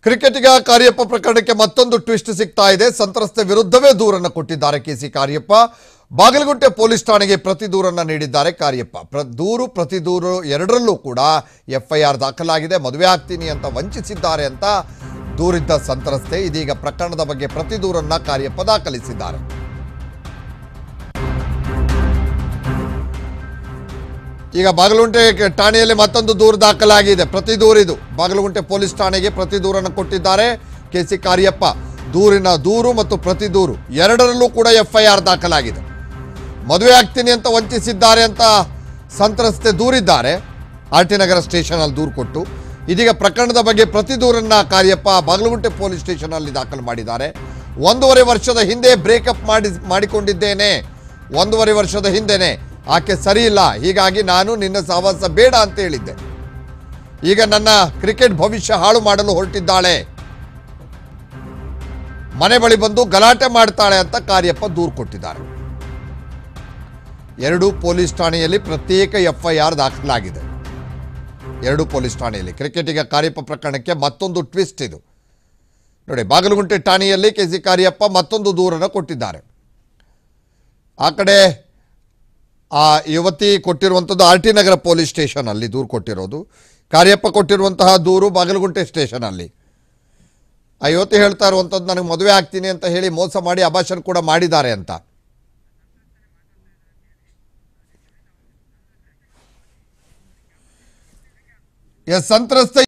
ಕ್ರಿಕೆಟಿಗ ಕಾರ್ಯಪ್ಪ ಪ್ರಕರಣಕ್ಕೆ ಮತ್ತೊಂದು ಟ್ವಿಸ್ಟ್ ಸಿಗ್ತಾ ಇದೆ. ಸಂತ್ರಸ್ತೆ ವಿರುದ್ಧವೇ ದೂರನ್ನು ಕೊಟ್ಟಿದ್ದಾರೆ ಕೆಸಿ ಕಾರ್ಯಪ್ಪ. ಬಾಗಲಗುಂಟೆ ಪೊಲೀಸ್ ಠಾಣೆಗೆ ಪ್ರತಿ ದೂರನ್ನು ನೀಡಿದ್ದಾರೆ ಕಾರ್ಯಪ್ಪ. ಪ್ರತಿ ದೂರು ಎರಡರಲ್ಲೂ ಕೂಡ ಎಫ್ಐಆರ್ ದಾಖಲಾಗಿದೆ. ಮದುವೆ ಆಗ್ತೀನಿ ಅಂತ ವಂಚಿಸಿದ್ದಾರೆ ಅಂತ ದೂರಿದ್ದ ಸಂತ್ರಸ್ತೆ ಇದೀಗ ಪ್ರಕರಣದ ಬಗ್ಗೆ ಪ್ರತಿ ದೂರನ್ನ ಕಾರ್ಯಪ್ಪ ದಾಖಲಿಸಿದ್ದಾರೆ. ಈಗ ಬಾಗಲಗುಂಟೆ ಠಾಣೆಯಲ್ಲಿ ಮತ್ತೊಂದು ದೂರು ದಾಖಲಾಗಿದೆ. ಪ್ರತಿ ದೂರಿದು ಬಾಗಲಗುಂಟೆ ಪೊಲೀಸ್ ಠಾಣೆಗೆ ಪ್ರತಿ ದೂರನ್ನು ಕೊಟ್ಟಿದ್ದಾರೆ ಕೆಸಿ ಕಾರ್ಯಪ್ಪ. ದೂರಿನ ದೂರು ಮತ್ತು ಪ್ರತಿ ದೂರು ಎರಡರಲ್ಲೂ ಕೂಡ ಎಫ್ಐಆರ್ ದಾಖಲಾಗಿದೆ. ಮದುವೆ ಆಗ್ತೀನಿ ಅಂತ ವಂಚಿಸಿದ್ದಾರೆ ಅಂತ ಸಂತ್ರಸ್ತೆ ದೂರಿದ್ದಾರೆ. ಆರ್ಟಿ ನಗರ ಸ್ಟೇಷನಲ್ಲಿ ದೂರು ಕೊಟ್ಟು ಇದೀಗ ಪ್ರಕರಣದ ಬಗ್ಗೆ ಪ್ರತಿ ದೂರನ್ನ ಕಾರ್ಯಪ್ಪ ಬಾಗಲಗುಂಟೆ ಪೊಲೀಸ್ ಸ್ಟೇಷನಲ್ಲಿ ದಾಖಲು ಮಾಡಿದ್ದಾರೆ. 1.5 ವರ್ಷದ ಹಿಂದೆ ಬ್ರೇಕಪ್ ಮಾಡಿಕೊಂಡಿದ್ದೇನೆ. 1.5 ವರ್ಷದ ಹಿಂದೆನೆ ಆಕೆ ಸರಿ ಇಲ್ಲ, ಹೀಗಾಗಿ ನಾನು ನಿನ್ನ ಸಹವಾಸ ಬೇಡ ಅಂತ ಹೇಳಿದ್ದೆ. ಈಗ ನನ್ನ ಕ್ರಿಕೆಟ್ ಭವಿಷ್ಯ ಹಾಳು ಮಾಡಲು ಹೊರಟಿದ್ದಾಳೆ, ಮನೆ ಬಳಿ ಬಂದು ಗಲಾಟೆ ಮಾಡ್ತಾಳೆ ಅಂತ ಕಾರ್ಯಪ್ಪ ದೂರು ಕೊಟ್ಟಿದ್ದಾರೆ. 2 ಪೊಲೀಸ್ ಠಾಣೆಯಲ್ಲಿ ಪ್ರತ್ಯೇಕ ಎಫ್ಐಆರ್ ದಾಖಲಾಗಿದೆ. 2 ಪೊಲೀಸ್ ಠಾಣೆಯಲ್ಲಿ ಕ್ರಿಕೆಟಿಗ ಕಾರ್ಯಪ್ಪ ಪ್ರಕರಣಕ್ಕೆ ಮತ್ತೊಂದು ಟ್ವಿಸ್ಟ್ ಇದು ನೋಡಿ. ಬಾಗಲಗುಂಟೆ ಠಾಣೆಯಲ್ಲಿ ಕೆಸಿ ಕಾರ್ಯಪ್ಪ ಮತ್ತೊಂದು ದೂರನ್ನು ಕೊಟ್ಟಿದ್ದಾರೆ. ಆ ಕಡೆ ಆ ಯುವತಿ ಕೊಟ್ಟಿರುವಂಥದ್ದು ಆರ್ಟಿ ನಗರ ಪೊಲೀಸ್ ಸ್ಟೇಷನಲ್ಲಿ ದೂರು ಕೊಟ್ಟಿರೋದು. ಕಾರ್ಯಪ್ಪ ಕೊಟ್ಟಿರುವಂತಹ ದೂರು ಬಾಗಲಗುಂಟೆ ಸ್ಟೇಷನಲ್ಲಿ. ಆ ಯುವತಿ ಹೇಳ್ತಾ ಇರುವಂಥದ್ದು ನನಗೆ ಮದುವೆ ಆಗ್ತೀನಿ ಅಂತ ಹೇಳಿ ಮೋಸ ಮಾಡಿ ಅಭಾಷಣ ಕೂಡ ಮಾಡಿದ್ದಾರೆ ಅಂತ. ಸಂತ್ರಸ್ತ